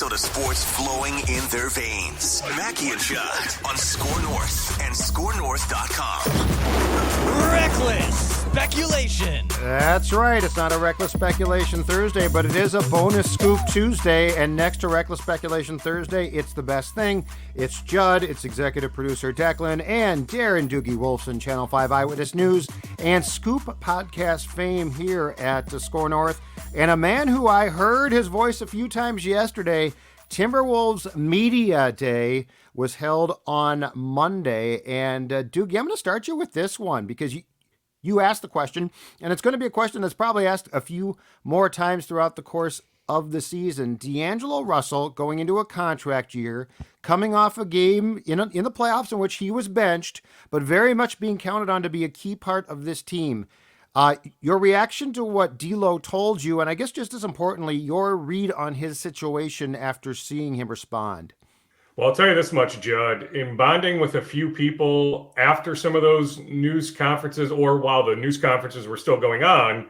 Minnesota sports flowing in their veins. Mackie and Judd on SKOR North and SKORNorth.com. Reckless speculation. That's right. It's not a Reckless Speculation Thursday, but it is a bonus scoop Tuesday. And next to Reckless Speculation Thursday, it's the best thing. It's Judd, it's executive producer Declan, and Darren Doogie Wolfson, Channel 5 Eyewitness News, and Scoop podcast fame here at SKOR North. And a man who I heard his voice a few times yesterday. Timberwolves Media Day was held on Monday. And Doogie, I'm going to start you with this one because you asked the question, and it's going to be a question that's probably asked a few more times throughout the course of the season. D'Angelo Russell going into a contract year, coming off a game in the playoffs in which he was benched, but very much being counted on to be a key part of this team. Your reaction to what D'Lo told you, and I guess just as importantly, your read on his situation after seeing him respond. Well, I'll tell you this much, Judd. In bonding with a few people after some of those news conferences, or while the news conferences were still going on,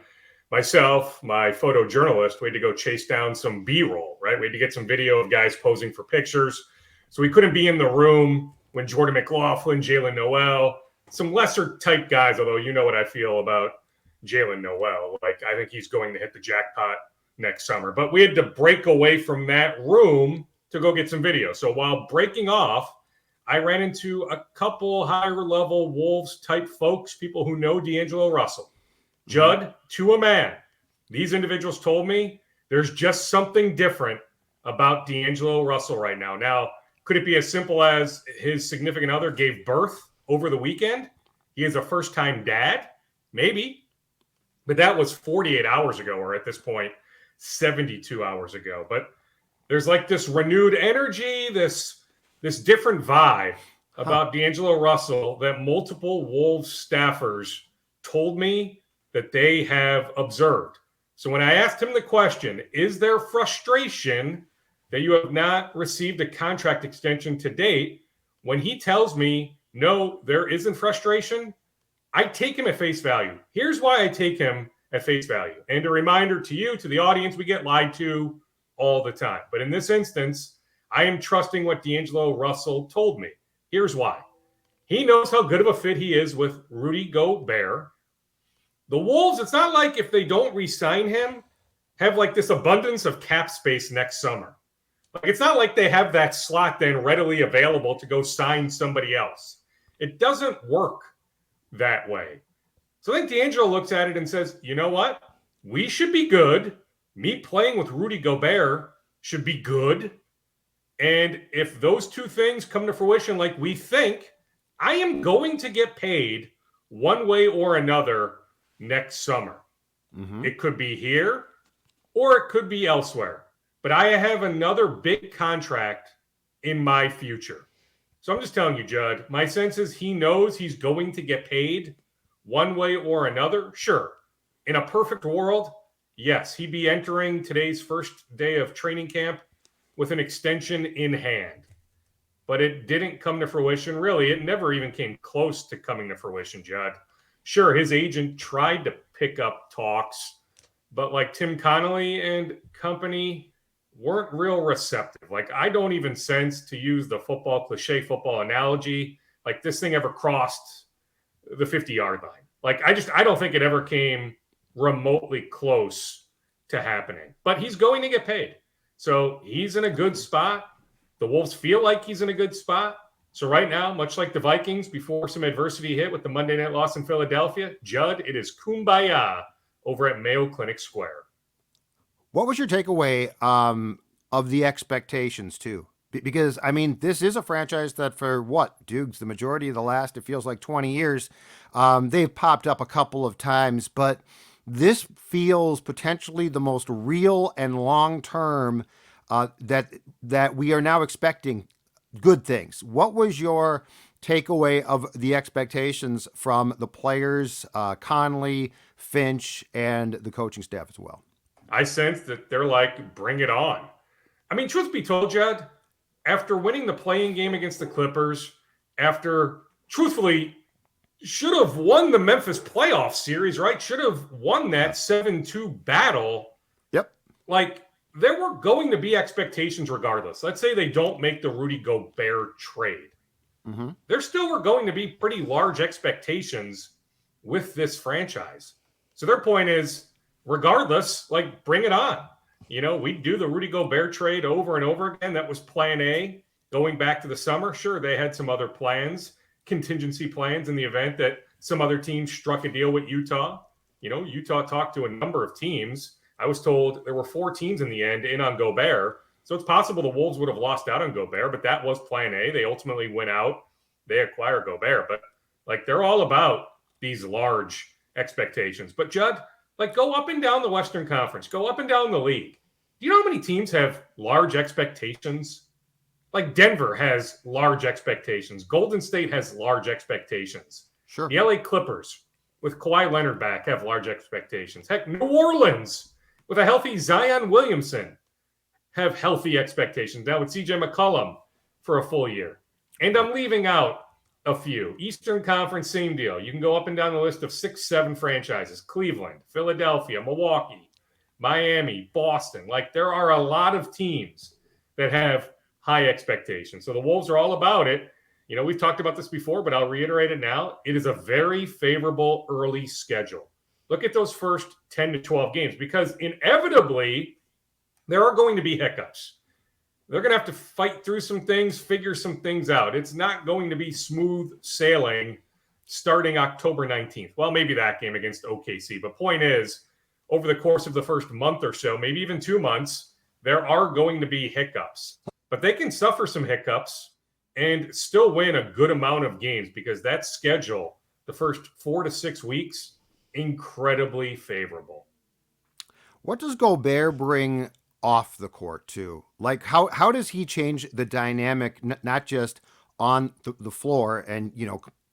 myself, my photojournalist, we had to go chase down some B-roll, right? We had to get some video of guys posing for pictures. So we couldn't be in the room when Jordan McLaughlin, Jalen Noel, some lesser type guys, although you know what I feel about Jalen Noel. Like, I think he's going to hit the jackpot next summer. But we had to break away from that room to go get some video. So while breaking off, I ran into a couple higher level Wolves type folks, people who know D'Angelo Russell. Judd, to a man, these individuals told me there's just something different about D'Angelo Russell right now. Now, could it be as simple as his significant other gave birth over the weekend? He is a first-time dad? Maybe. But that was 48 hours ago, or at this point, 72 hours ago. But there's like this renewed energy, this different vibe about D'Angelo Russell that multiple Wolves staffers told me that they have observed. So when I asked him the question, is there frustration that you have not received a contract extension to date? When he tells me, no, there isn't frustration, I take him at face value. Here's why I take him at face value. And a reminder to you, to the audience, we get lied to all the time. But in this instance, I am trusting what D'Angelo Russell told me. Here's why. He knows how good of a fit he is with Rudy Gobert. The Wolves, it's not like if they don't re-sign him, have like this abundance of cap space next summer. Like, it's not like they have that slot then readily available to go sign somebody else. It doesn't work that way. So I think D'Angelo looks at it and says, you know what? We should be good. Me playing with Rudy Gobert should be good. And if those two things come to fruition like we think, I am going to get paid one way or another next summer. Mm-hmm. It could be here or it could be elsewhere. But I have another big contract in my future. So I'm just telling you, Judd, my sense is he knows he's going to get paid one way or another. Sure. In a perfect world, yes, he'd be entering today's first day of training camp with an extension in hand. But it didn't come to fruition, really. It never even came close to coming to fruition, Judd. Sure, his agent tried to pick up talks, but like Tim Connolly and company weren't real receptive. Like, I don't even sense, to use the cliche football analogy, like this thing ever crossed the 50-yard line. Like, I don't think it ever came remotely close to happening, but he's going to get paid. So he's in a good spot. The Wolves feel like he's in a good spot. So right now, much like the Vikings before some adversity hit with the Monday night loss in Philadelphia, Judd, it is kumbaya over at Mayo Clinic Square. What was your takeaway of the expectations too? Because, I mean, this is a franchise that for Dukes, the majority of the last, it feels like 20 years, they've popped up a couple of times, but this feels potentially the most real and long-term that we are now expecting good things. What was your takeaway of the expectations from the players, Conley, Finch, and the coaching staff as well? I sense that they're like, bring it on. I mean, truth be told, Judd, after winning the play-in game against the Clippers, after, truthfully, should have won the Memphis playoff series, right? Should have won that 7-2 battle. Yep. Like, there were going to be expectations regardless. Let's say they don't make the Rudy Gobert trade. Mm-hmm. There still were going to be pretty large expectations with this franchise. So their point is, regardless, like, bring it on. We do the Rudy Gobert trade over and over again. That was plan A going back to the summer. Sure, they had some other plans, contingency plans in the event that some other team struck a deal with Utah. Utah talked to a number of teams. I was told there were 4 teams in the end in on Gobert. So it's possible the Wolves would have lost out on Gobert, but that was plan A. They ultimately went out. They acquired Gobert. But, they're all about these large expectations. But, Judd, go up and down the Western Conference. Go up and down the league. Do you know how many teams have large expectations? Denver has large expectations. Golden State has large expectations. Sure. The LA Clippers, with Kawhi Leonard back, have large expectations. Heck, New Orleans, with a healthy Zion Williamson, have healthy expectations. Now with CJ McCollum for a full year. And I'm leaving out a few. Eastern Conference, same deal. You can go up and down the list of 6, 7 franchises. Cleveland, Philadelphia, Milwaukee, Miami, Boston. There are a lot of teams that have high expectations. So the Wolves are all about it. We've talked about this before, but I'll reiterate it now. It is a very favorable early schedule. Look at those first 10 to 12 games, because inevitably there are going to be hiccups. They're going to have to fight through some things, figure some things out. It's not going to be smooth sailing starting October 19th. Well, maybe that game against OKC. But point is, over the course of the first month or so, maybe even 2 months, there are going to be hiccups. But they can suffer some hiccups and still win a good amount of games, because that schedule, the first 4 to 6 weeks, incredibly favorable. What does Gobert bring off the court too? How does he change the dynamic, not just on the floor? And,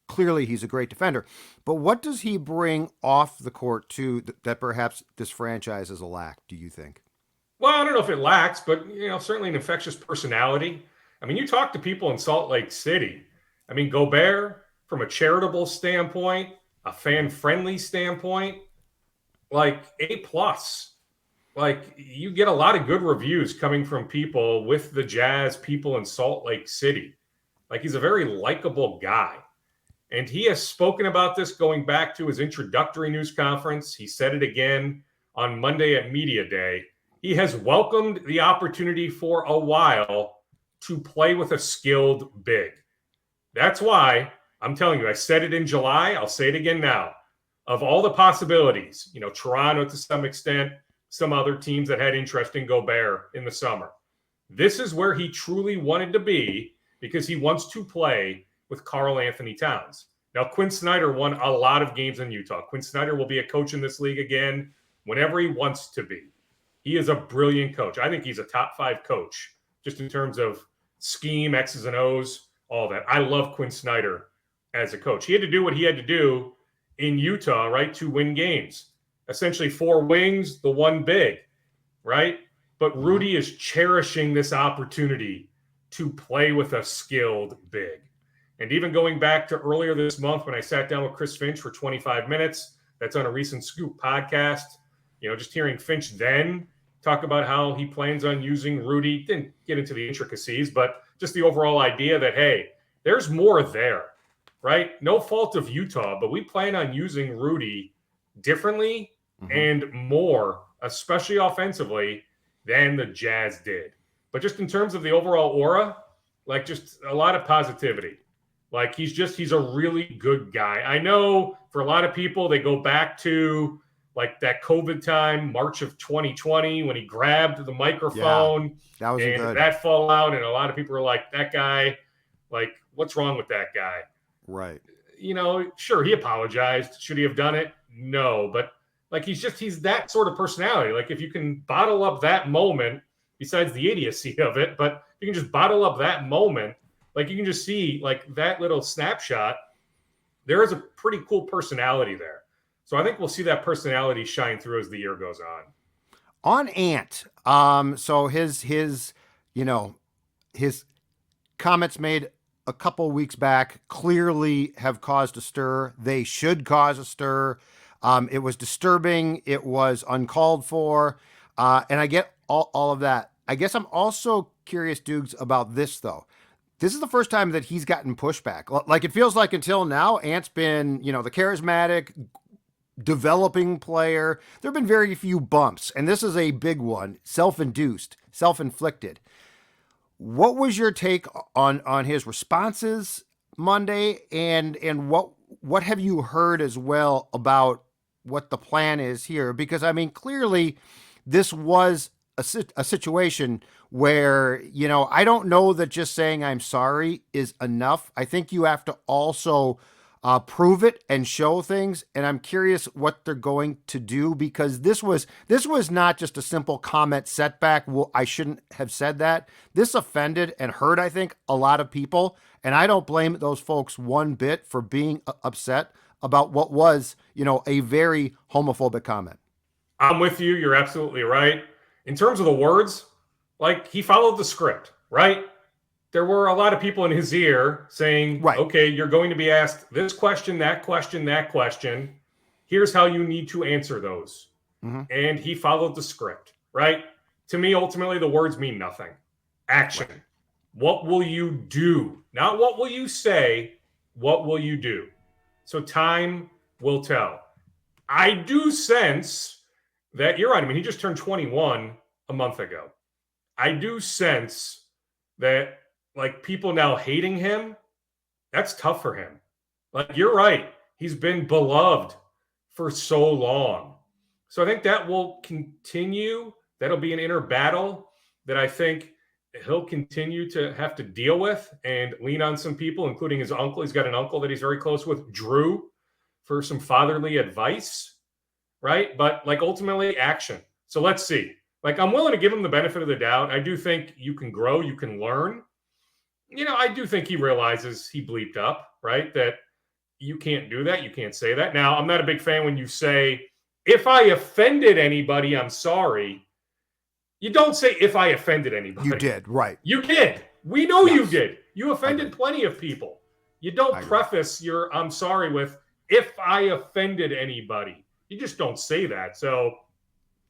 clearly he's a great defender, but what does he bring off the court too that perhaps this franchise is a lack, do you think? Well, I don't know if it lacks, but, certainly an infectious personality. You talk to people in Salt Lake City. Gobert, from a charitable standpoint, a fan-friendly standpoint, A+. You get a lot of good reviews coming from people with the Jazz, people in Salt Lake City. He's a very likable guy. And he has spoken about this going back to his introductory news conference. He said it again on Monday at Media Day. He has welcomed the opportunity for a while to play with a skilled big. That's why I'm telling you, I said it in July. I'll say it again now. Of all the possibilities, Toronto to some extent, some other teams that had interest in Gobert in the summer. This is where he truly wanted to be, because he wants to play with Karl Anthony Towns. Now, Quinn Snyder won a lot of games in Utah. Quinn Snyder will be a coach in this league again whenever he wants to be. He is a brilliant coach. I think he's a top 5 coach, just in terms of scheme, X's and O's, all that. I love Quinn Snyder as a coach. He had to do what he had to do in Utah, right, to win games. Essentially 4 wings, the 1 big, right? But Rudy is cherishing this opportunity to play with a skilled big. And even going back to earlier this month when I sat down with Chris Finch for 25 minutes, that's on a recent Scoop podcast, just hearing Finch then talk about how he plans on using Rudy. Didn't get into the intricacies, but just the overall idea that, hey, there's more there, right? No fault of Utah, but we plan on using Rudy differently and more, especially offensively, than the Jazz did. But just in terms of the overall aura, just a lot of positivity. He's a really good guy. I know for a lot of people, they go back to that COVID time, March of 2020, when he grabbed the microphone, that was and good. that fallout. And a lot of people are like, that guy, what's wrong with that guy? Right. Sure, he apologized. Should he have done it? No, but he's that sort of personality. If you can bottle up that moment, besides the idiocy of it, but you can just bottle up that moment, you can just see that little snapshot, there is a pretty cool personality there. So I think we'll see that personality shine through as the year goes on. On Ant, so his comments made a couple weeks back clearly have caused a stir. They should cause a stir. It was disturbing. It was uncalled for. And I get all of that. I guess I'm also curious, Dukes, about this, though. This is the first time that he's gotten pushback. Like, it feels like until now, Ant's been, the charismatic, developing player. There have been very few bumps, and this is a big one, self-induced, self-inflicted. What was your take on his responses Monday, and what have you heard as well about what the plan is here? Because, I mean, clearly this was a situation where, I don't know that just saying I'm sorry is enough. I think you have to also prove it and show things. And I'm curious what they're going to do, because this was not just a simple comment setback. Well, I shouldn't have said that. This offended and hurt, I think, a lot of people. And I don't blame those folks one bit for being upset about what was, a very homophobic comment. I'm with you. You're absolutely right. In terms of the words, like, he followed the script, right? There were a lot of people in his ear saying, right, okay, you're going to be asked this question, that question, that question. Here's how you need to answer those. Mm-hmm. And he followed the script, right? To me, ultimately, the words mean nothing. Action. Right. What will you do? Not what will you say, what will you do? So time will tell. I do sense that you're right. I mean, he just turned 21 a month ago. I do sense that, like, people now hating him, that's tough for him. Like, you're right. He's been beloved for so long. So I think that will continue. That'll be an inner battle that I think he'll continue to have to deal with and lean on some people, including his uncle. He's got an uncle that he's very close with, Drew, for some fatherly advice, right? But, like, ultimately action. So let's see. Like, I'm willing to give him the benefit of the doubt. I do think you can grow, you can learn. I do think he realizes he bleeped up, right? That you can't do that. You can't say that. Now, I'm not a big fan when you say, if I offended anybody, I'm sorry. You don't say, if I offended anybody. You did, right. You did. We know you did. You offended plenty of people. You don't preface your I'm sorry with, if I offended anybody. You just don't say that. So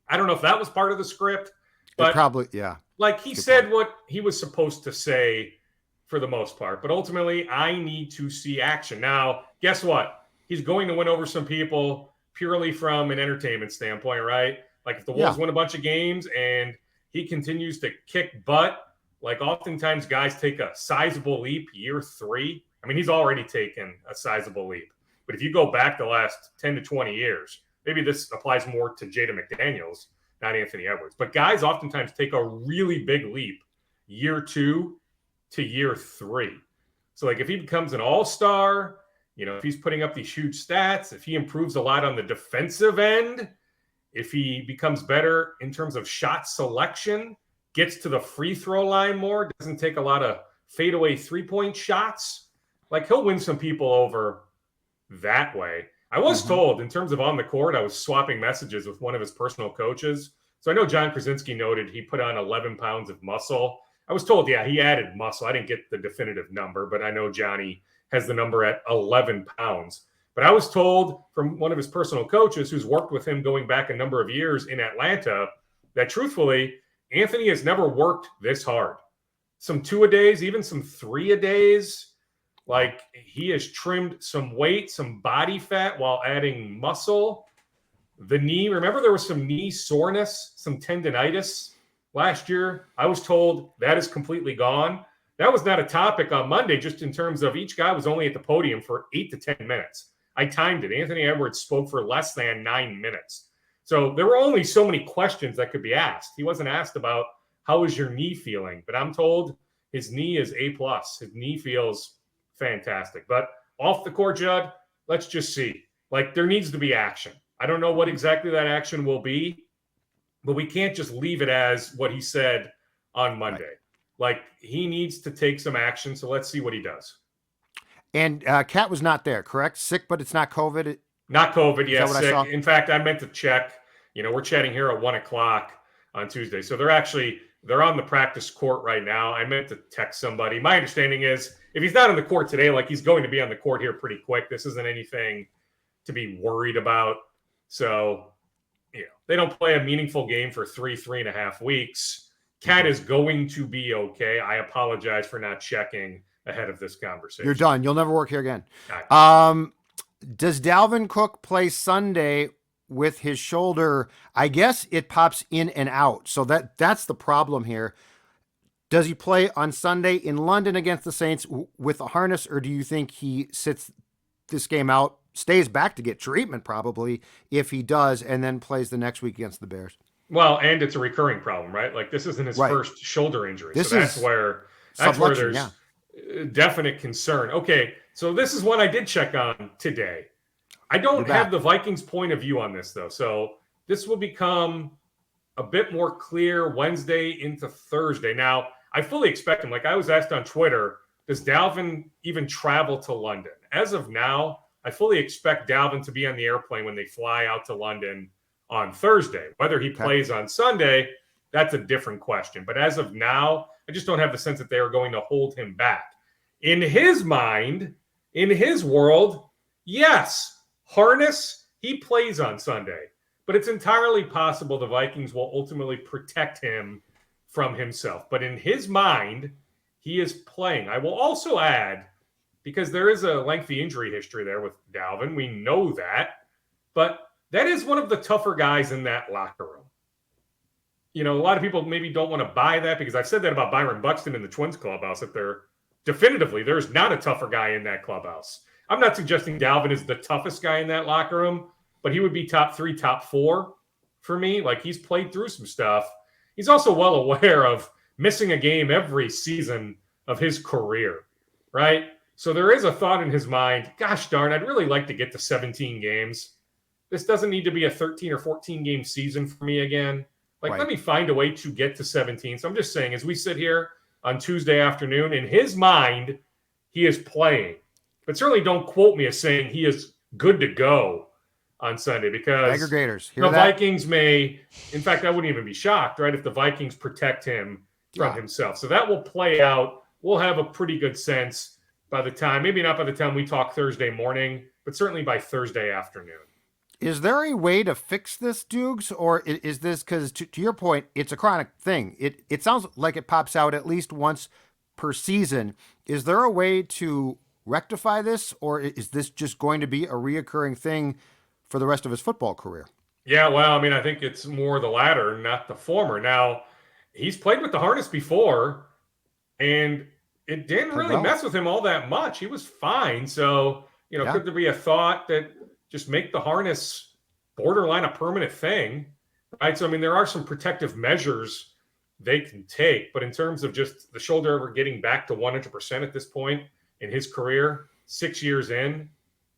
I don't know if that was part of the script, but probably, yeah. Like, he said what he was supposed to say for the most part, but ultimately I need to see action. Now, guess what? He's going to win over some people purely from an entertainment standpoint, right? Like, if the Wolves win a bunch of games and he continues to kick butt, like, oftentimes guys take a sizable leap year 3. I mean, he's already taken a sizable leap. But if you go back the last 10 to 20 years, maybe this applies more to Jaden McDaniels, not Anthony Edwards. But guys oftentimes take a really big leap year 2 to year 3. So, like, if he becomes an all-star, if he's putting up these huge stats, if he improves a lot on the defensive end, if he becomes better in terms of shot selection, gets to the free throw line more, doesn't take a lot of fadeaway three-point shots, like, he'll win some people over that way. I was told, in terms of on the court, I was swapping messages with one of his personal coaches. So I know John Krasinski noted he put on 11 pounds of muscle. I was told, he added muscle. I didn't get the definitive number, but I know Johnny has the number at 11 pounds. But I was told from one of his personal coaches who's worked with him going back a number of years in Atlanta that, truthfully, Anthony has never worked this hard. Some 2-a-days, even some 3-a-days. Like, he has trimmed some weight, some body fat while adding muscle. The knee, remember there was some knee soreness, some tendinitis last year? I was told that is completely gone. That was not a topic on Monday, just in terms of each guy was only at the podium for 8 to 10 minutes. I timed it. Anthony Edwards spoke for less than 9 minutes. So there were only so many questions that could be asked. He wasn't asked about, how is your knee feeling? But I'm told his knee is A+. His knee feels fantastic. But off the court, Judd, let's just see. Like, there needs to be action. I don't know what exactly that action will be, but we can't just leave it as what he said on Monday. Right. Like, he needs to take some action, so let's see what he does. And Kat was not there, correct? Sick, but it's not COVID? Not COVID, yeah, sick. In fact, I meant to check. We're chatting here at 1 o'clock on Tuesday. So they're on the practice court right now. I meant to text somebody. My understanding is, if he's not on the court today, like, he's going to be on the court here pretty quick. This isn't anything to be worried about. So, they don't play a meaningful game for 3.5 weeks. Cat is going to be okay. I apologize for not checking ahead of this conversation. You're done. You'll never work here again. Right. Does Dalvin Cook play Sunday with his shoulder? I guess it pops in and out. So that's the problem here. Does he play on Sunday in London against the Saints with a harness, or do you think he sits this game out, stays back to get treatment probably if he does, and then plays the next week against the Bears? Well, and it's a recurring problem, right? Like this isn't his first shoulder injury. So that's where there's definite concern. Okay, so this is what I did check on today. I don't have the Vikings' point of view on this, though. So this will become a bit more clear Wednesday into Thursday. Now, I fully expect him. Like I was asked on Twitter, does Dalvin even travel to London? As of now, I fully expect Dalvin to be on the airplane when they fly out to London on Thursday. Whether he plays on Sunday, that's a different question. But as of now, I just don't have the sense that they are going to hold him back. In his mind, in his world, yes, harness, he plays on Sunday. But it's entirely possible the Vikings will ultimately protect him from himself. But in his mind, he is playing. I will also add, because there is a lengthy injury history there with Dalvin, we know that. But that is one of the tougher guys in that locker room. A lot of people maybe don't want to buy that because I've said that about Byron Buxton in the Twins clubhouse, that there's not a tougher guy in that clubhouse. I'm not suggesting Dalvin is the toughest guy in that locker room, but he would be top 3, top 4 for me. Like he's played through some stuff. He's also well aware of missing a game every season of his career, right? So there is a thought in his mind, gosh darn, I'd really like to get to 17 games. This doesn't need to be a 13 or 14 game season for me again. Let me find a way to get to 17. So I'm just saying, as we sit here on Tuesday afternoon, in his mind, he is playing. But certainly don't quote me as saying he is good to go on Sunday because aggregators, the Vikings may, in fact, I wouldn't even be shocked, right, if the Vikings protect him from himself. So that will play out. We'll have a pretty good sense by the time, maybe not by the time we talk Thursday morning, but certainly by Thursday afternoon. Is there a way to fix this, Dukes, or is this, because to your point, it's a chronic thing. It sounds like it pops out at least once per season. Is there a way to rectify this, or is this just going to be a reoccurring thing for the rest of his football career? Yeah, well, I mean, I think it's more the latter, not the former. Now, he's played with the harness before, and it didn't really mess with him all that much. He was fine. So, could there be a thought that just make the harness borderline a permanent thing, right? So, I mean, there are some protective measures they can take, but in terms of just the shoulder ever getting back to 100% at this point in his career, 6 years in,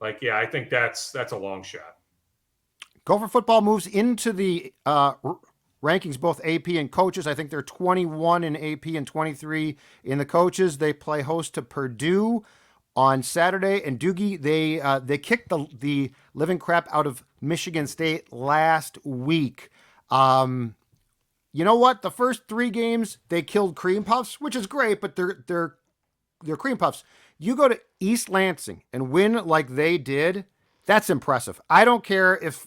I think that's a long shot. Gopher football moves into the rankings, both AP and coaches. I think they're 21 in AP and 23 in the coaches. They play host to Purdue on Saturday, and Doogie, they kicked the living crap out of Michigan State last week. You know what? The first 3 games they killed cream puffs, which is great, but they're cream puffs. You go to East Lansing and win like they did, that's impressive. I don't care if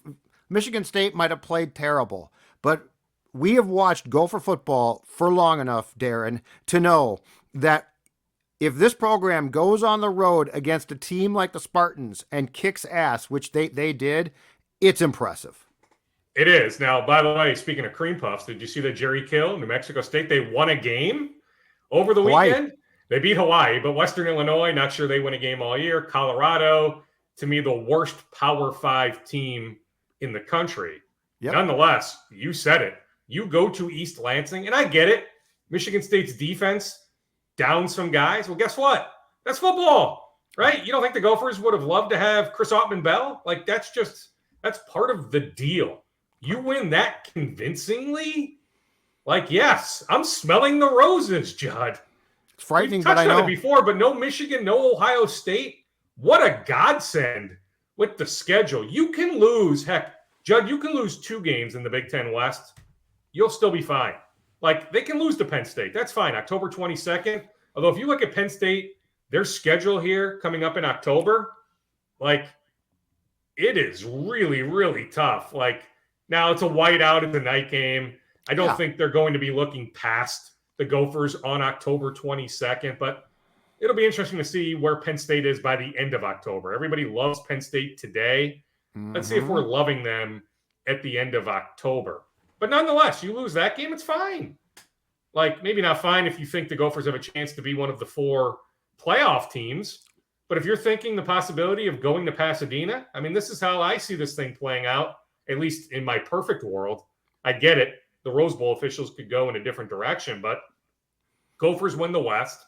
Michigan State might have played terrible, but we have watched Gopher football for long enough, Darren, to know that if this program goes on the road against a team like the Spartans and kicks ass, which they did, it's impressive. It is. Now, by the way, speaking of cream puffs, did you see that Jerry Kill, New Mexico State, they won a game over the weekend? They beat Hawaii, but Western Illinois, not sure they win a game all year. Colorado, to me, the worst Power 5 team in the country. Yep. Nonetheless, you said it. You go to East Lansing, and I get it. Michigan State's defense down some guys. Well, guess what? That's football, right? You don't think the Gophers would have loved to have Chris Ottman-Bell? That's part of the deal. You win that convincingly? Yes, I'm smelling the roses, Judd. It's frightening, We've touched but I know. on it before, but no Michigan, no Ohio State. What a godsend with the schedule. You can lose, Judd, you can lose 2 games in the Big Ten West. You'll still be fine. They can lose to Penn State. That's fine. October 22nd. Although if you look at Penn State, their schedule here coming up in October, it is really, really tough. Now, it's a whiteout. It's a night game. I don't think they're going to be looking past the Gophers on October 22nd, but it'll be interesting to see where Penn State is by the end of October. Everybody loves Penn State today. Let's see if we're loving them at the end of October. But nonetheless, you lose that game, it's fine. Like, maybe not fine if you think the Gophers have a chance to be one of the 4 playoff teams. But if you're thinking the possibility of going to Pasadena, I mean, this is how I see this thing playing out, at least in my perfect world. I get it. The Rose Bowl officials could go in a different direction, but Gophers win the West.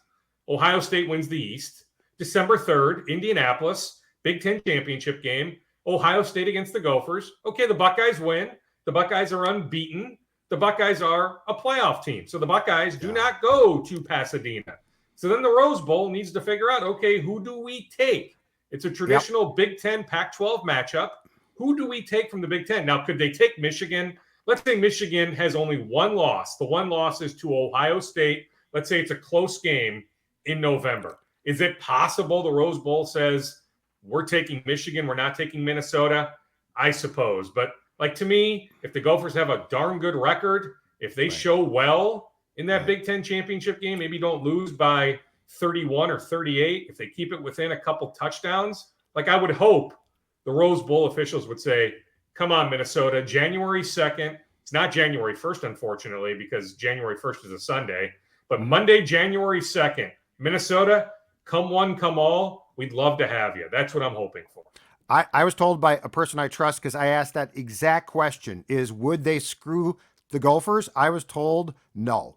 Ohio State wins the East. December 3rd, Indianapolis, Big Ten championship game. Ohio State against the Gophers. Okay, the Buckeyes win. The Buckeyes are unbeaten. The Buckeyes are a playoff team. So the Buckeyes do not go to Pasadena. So then the Rose Bowl needs to figure out, okay, who do we take? It's a traditional Big Ten Pac-12 matchup. Who do we take from the Big Ten? Now, could they take Michigan? Let's say Michigan has only one loss. The one loss is to Ohio State. Let's say it's a close game in November. Is it possible the Rose Bowl says, we're taking Michigan, we're not taking Minnesota? I suppose. But, like, to me, if the Gophers have a darn good record, if they show well in that Big Ten championship game, maybe don't lose by 31 or 38, if they keep it within a couple touchdowns, like, I would hope the Rose Bowl officials would say, come on, Minnesota, January 2nd. It's not January 1st, unfortunately, because January 1st is a Sunday. But Monday, January 2nd, Minnesota, come one, come all. We'd love to have you. That's what I'm hoping for. I was told by a person I trust, because I asked that exact question, is would they screw the Gophers? I was told no.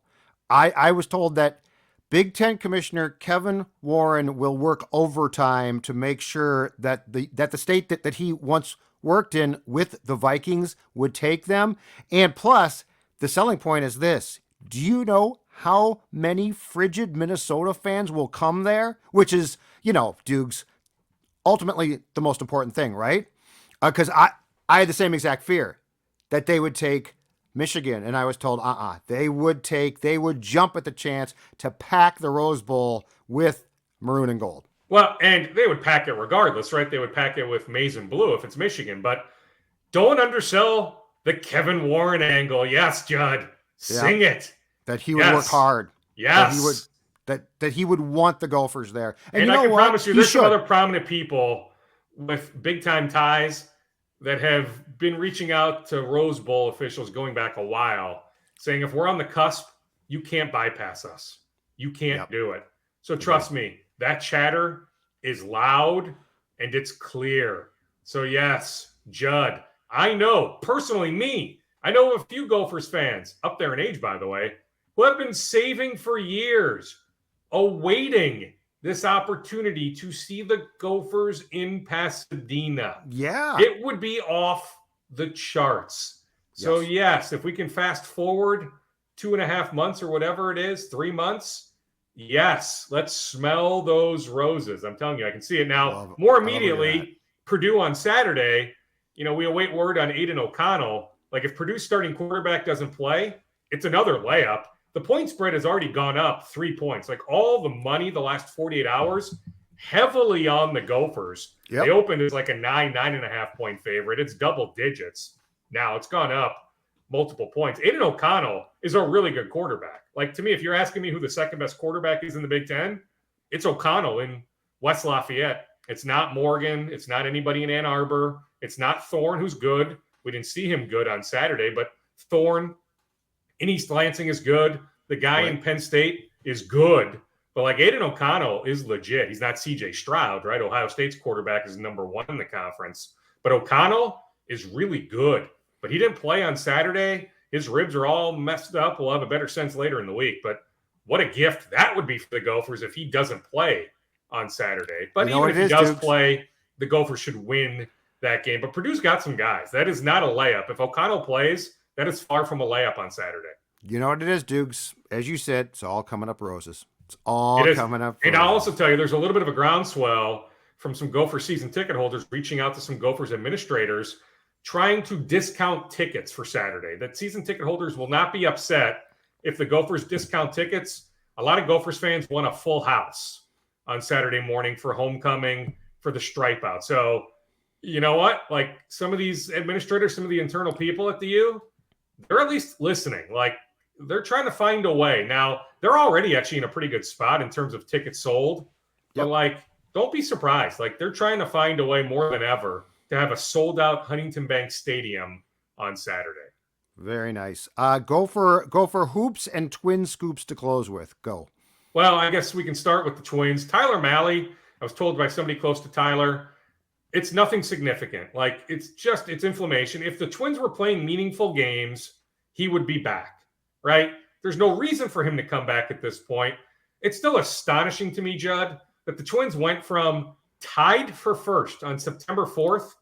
I was told that Big Ten Commissioner Kevin Warren will work overtime to make sure that the state that he once worked in with the Vikings would take them. And plus, the selling point is this. Do you know how many frigid Minnesota fans will come there? Which is, Dukes, ultimately the most important thing, right? Because I had the same exact fear that they would take Michigan, and I was told, they would jump at the chance to pack the Rose Bowl with maroon and gold. Well, and they would pack it regardless, right? They would pack it with maize and blue if it's Michigan, but don't undersell the Kevin Warren angle. Yes, Judd, sing it. That he would work hard. Yes. That he would want the Gophers there. And I can promise you, there's some other prominent people with big-time ties that have been reaching out to Rose Bowl officials going back a while, saying if we're on the cusp, you can't bypass us. You can't do it. So trust me, that chatter is loud and it's clear. So yes, Judd, I know, personally I know a few Gophers fans, up there in age, by the way, who have been saving for years, awaiting this opportunity to see the Gophers in Pasadena. Yeah. It would be off the charts. So yes, if we can fast forward 2.5 months or whatever it is, 3 months, yes, let's smell those roses. I'm telling you, I can see it now. More immediately, Purdue on Saturday, we await word on Aidan O'Connell. Like, if Purdue's starting quarterback doesn't play, it's another layup. The point spread has already gone up 3 points. Like, all the money the last 48 hours, heavily on the Gophers. They opened as like a 9.5 point favorite. It's double digits. Now it's gone up multiple points. Aidan O'Connell is a really good quarterback. Like, to me, if you're asking me who the second best quarterback is in the Big Ten, it's O'Connell in West Lafayette. It's not Morgan. It's not anybody in Ann Arbor. It's not Thorne, who's good. We didn't see him good on Saturday, but Thorne in East Lansing is good. The guy in Penn State is good. But, like, Aidan O'Connell is legit. He's not C.J. Stroud, right? Ohio State's quarterback is number 1 in the conference. But O'Connell is really good. But he didn't play on Saturday. His ribs are all messed up. We'll have a better sense later in the week. But what a gift that would be for the Gophers if he doesn't play on Saturday. But even if he does play, the Gophers should win that game. But Purdue's got some guys. That is not a layup. If O'Connell plays, that is far from a layup on Saturday. You know what it is, Dukes? As you said, it's all coming up roses. It's all coming up. And I'll also tell you, there's a little bit of a groundswell from some Gopher season ticket holders reaching out to some Gophers administrators trying to discount tickets for Saturday. That season ticket holders will not be upset if the Gophers discount tickets. A lot of Gophers fans want a full house on Saturday morning for homecoming, for the stripe out. So, you know what? Like some of these administrators, some of the internal people at the U, they're at least listening. Like they're trying to find a way. Now, they're already actually in a pretty good spot in terms of tickets sold. But like, don't be surprised. Like they're trying to find a way more than ever to have a sold out Huntington Bank Stadium on Saturday. Very nice. Go for hoops and twin scoops to close with. Go. Well, I guess we can start with the Twins. Tyler Mahle, I was told by somebody close to Tyler, it's nothing significant. Like it's inflammation. If the Twins were playing meaningful games, he would be back, right? There's no reason for him to come back at this point. It's still astonishing to me, Judd, that the Twins went from tied for first on September 4th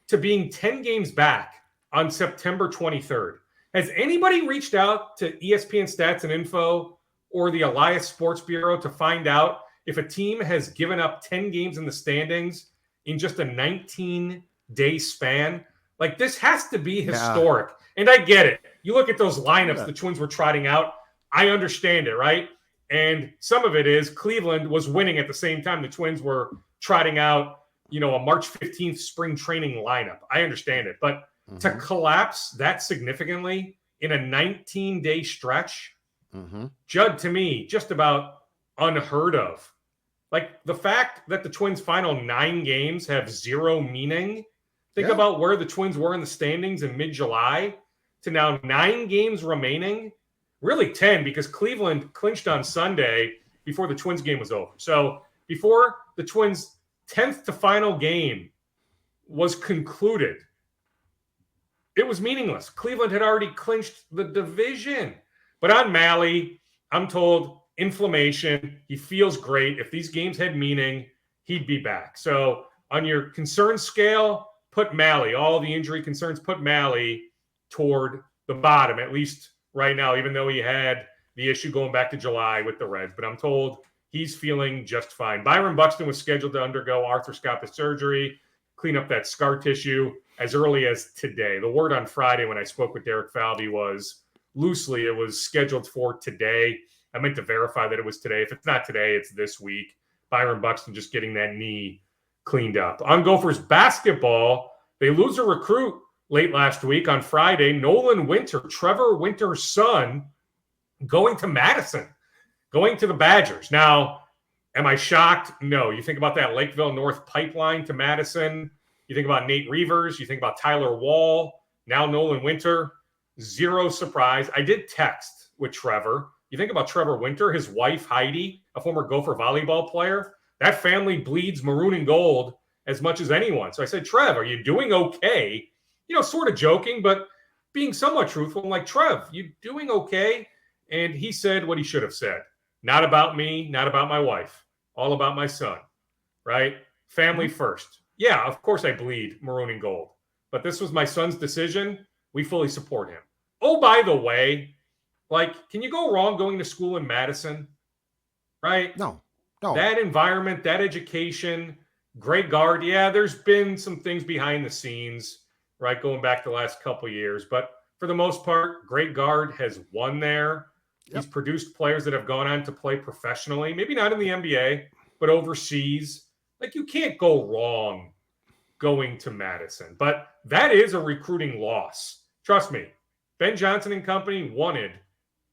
to being 10 games back on September 23rd. Has anybody reached out to ESPN Stats and Info or the Elias Sports Bureau to find out if a team has given up 10 games in the standings in just a 19-day span? Like, this has to be historic. Yeah. And I get it. You look at those lineups the Twins were trotting out. I understand it, right? And some of it is Cleveland was winning at the same time the Twins were trotting out, a March 15th spring training lineup. I understand it. But to collapse that significantly in a 19-day stretch, Judd, to me, just about unheard of. Like the fact that the Twins' final 9 games have zero meaning. Think about where the Twins were in the standings in mid-July to now 9 games remaining. Really 10 because Cleveland clinched on Sunday before the Twins game was over. So before the Twins' 10th to final game was concluded, it was meaningless. Cleveland had already clinched the division. But on Mahle, I'm told inflammation. He feels great. If these games had meaning, he'd be back. So on your concern scale, put Mahle, all the injury concerns, put Mahle toward the bottom, at least right now, even though he had the issue going back to July with the Reds. But I'm told he's feeling just fine. Byron Buxton was scheduled to undergo arthroscopic surgery, clean up that scar tissue as early as today. The word on Friday when I spoke with Derek Falvey was loosely it was scheduled for today. I meant to verify that it was today. If it's not today, it's this week. Byron Buxton just getting that knee cleaned up. On Gophers basketball, they lose a recruit late last week on Friday. Nolan Winter, Trevor Winter's son, going to Madison, going to the Badgers. Now, am I shocked? No. You think about that Lakeville North pipeline to Madison. You think about Nate Reavers. You think about Tyler Wall. Now Nolan Winter. Zero surprise. I did text with Trevor. You think about Trevor Winter, his wife, Heidi, a former Gopher volleyball player. That family bleeds maroon and gold as much as anyone. So I said, Trev, are you doing okay? Sort of joking, but being somewhat truthful. I'm like, Trev, you doing okay? And he said what he should have said. Not about me, not about my wife. All about my son, right? Family first. Yeah, of course I bleed maroon and gold. But this was my son's decision. We fully support him. Oh, by the way, can you go wrong going to school in Madison? Right? No. That environment, that education, great guard. Yeah, there's been some things behind the scenes, right, going back the last couple of years. But for the most part, great guard has won there. He's produced players that have gone on to play professionally, maybe not in the NBA, but overseas. You can't go wrong going to Madison. But that is a recruiting loss. Trust me, Ben Johnson and company wanted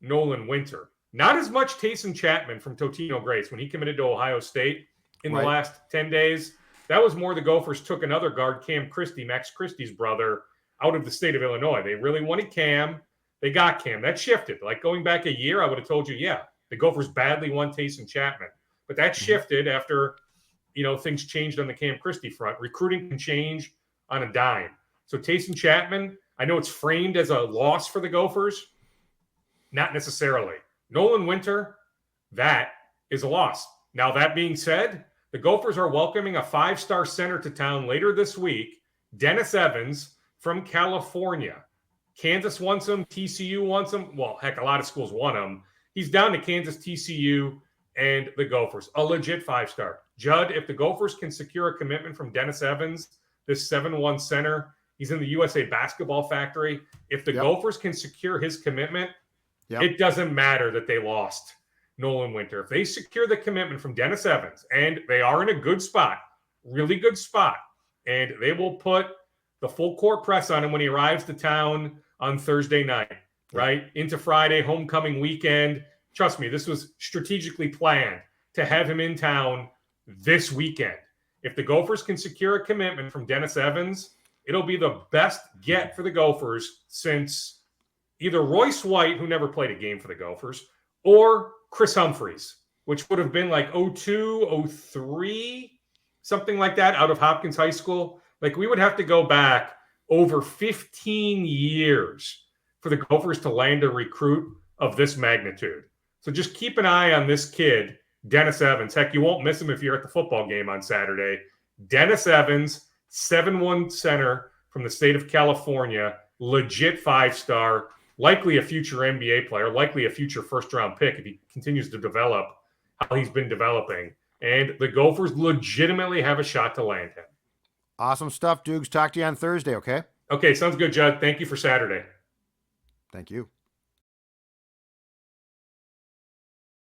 Nolan Winter. Not as much Taysom Chapman from Totino Grace when he committed to Ohio State in the last 10 days. That was more the Gophers took another guard, Cam Christie, Max Christie's brother, out of the state of Illinois. They really wanted Cam. They got Cam. That shifted. Going back a year, I would have told you, the Gophers badly want Taysom Chapman. But that shifted after, things changed on the Cam Christie front. Recruiting can change on a dime. So Taysom Chapman, I know it's framed as a loss for the Gophers. Not necessarily. Nolan Winter, that is a loss. Now, that being said, the Gophers are welcoming a 5-star center to town later this week, Dennis Evans from California. Kansas wants him. TCU wants him. Well, heck, a lot of schools want him. He's down to Kansas, TCU, and the Gophers. A legit 5-star. Judd, if the Gophers can secure a commitment from Dennis Evans, this 7'1 center, he's in the USA Basketball Factory. If the Gophers can secure his commitment, it doesn't matter that they lost Nolan Winter. If they secure the commitment from Dennis Evans, and they are in a good spot, really good spot, and they will put the full court press on him when he arrives to town on Thursday night, right? Into Friday, homecoming weekend. Trust me, this was strategically planned to have him in town this weekend. If the Gophers can secure a commitment from Dennis Evans, it'll be the best get for the Gophers since either Royce White, who never played a game for the Gophers, or Chris Humphreys, which would have been like 02, 03, something like that, out of Hopkins High School. Like, we would have to go back over 15 years for the Gophers to land a recruit of this magnitude. So just keep an eye on this kid, Dennis Evans. Heck, you won't miss him if you're at the football game on Saturday. Dennis Evans, 7'1" center from the state of California, legit 5-star, likely a future NBA player, likely a future first-round pick if he continues to develop how he's been developing. And the Gophers legitimately have a shot to land him. Awesome stuff, Dukes. Talk to you on Thursday, okay? Okay, sounds good, Judd. Thank you for Saturday. Thank you.